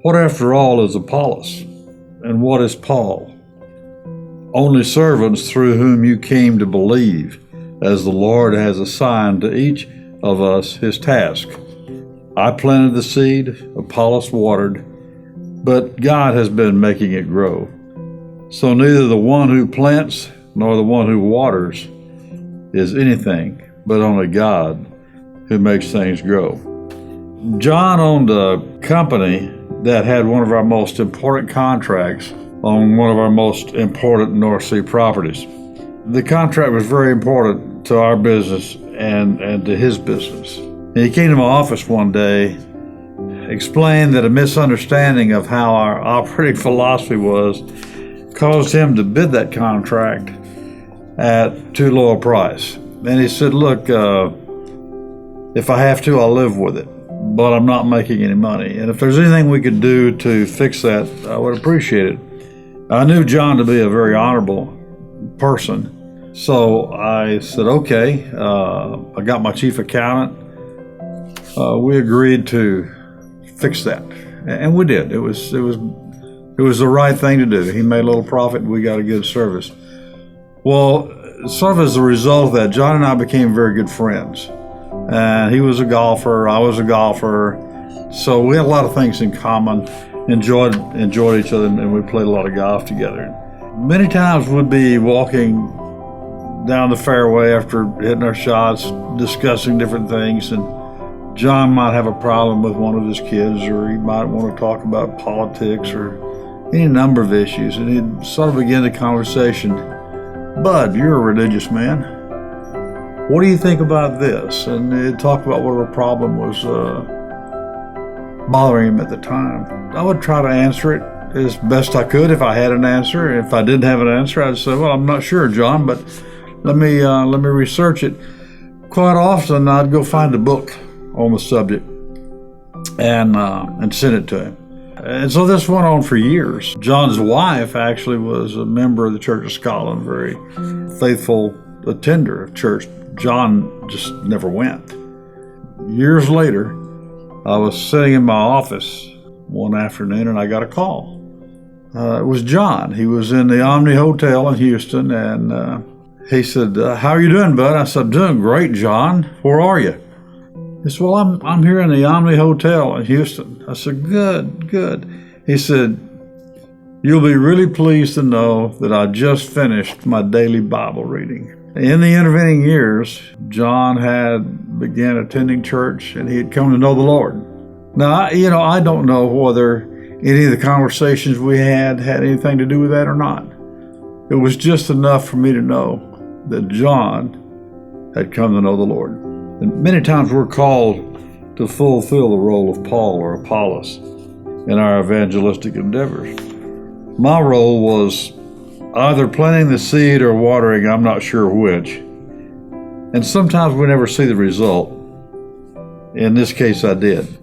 What, after all, is Apollos? And what is Paul? Only servants through whom you came to believe, as the Lord has assigned to each of us his task. I planted the seed, Apollos watered, but God has been making it grow. So neither the one who plants nor the one who waters is anything, but only God who makes things grow. John owned a company that had one of our most important contracts on one of our most important North Sea properties. The contract was very important to our business and to his business. And he came to my office one day, explained that a misunderstanding of how our operating philosophy was caused him to bid that contract at too low a price. And he said, look, if I have to, I'll live with it, but I'm not making any money. And if there's anything we could do to fix that, I would appreciate it. I knew John to be a very honorable person. So I said, okay. I got my chief accountant. We agreed to fix that. And we did. It was the right thing to do. He made a little profit and we got a good service. Well, sort of as a result of that, John and I became very good friends. And he was a golfer, I was a golfer. So we had a lot of things in common, enjoyed each other, and we played a lot of golf together. Many times we'd be walking down the fairway after hitting our shots, discussing different things, and John might have a problem with one of his kids, or he might want to talk about politics or any number of issues, and he'd sort of begin the conversation. Bud, you're a religious man. What do you think about this? And he'd talk about whatever problem was bothering him at the time. I would try to answer it as best I could if I had an answer. If I didn't have an answer, I'd say, well, I'm not sure, John, but let me research it. Quite often, I'd go find a book on the subject and send it to him. And so this went on for years. John's wife actually was a member of the Church of Scotland, very faithful attender of church. John just never went. Years later, I was sitting in my office one afternoon and I got a call. It was John. He was in the Omni Hotel in Houston, and he said, how are you doing, bud? I said, I'm doing great, John. Where are you? He said, well, I'm here in the Omni Hotel in Houston. I said, good. He said, you'll be really pleased to know that I just finished my daily Bible reading. In the intervening years, John had began attending church and he had come to know the Lord. Now, I don't know whether any of the conversations we had anything to do with that or not. It was just enough for me to know that John had come to know the Lord. And many times we're called to fulfill the role of Paul or Apollos in our evangelistic endeavors. My role was either planting the seed or watering, I'm not sure which. And sometimes we never see the result. In this case, I did.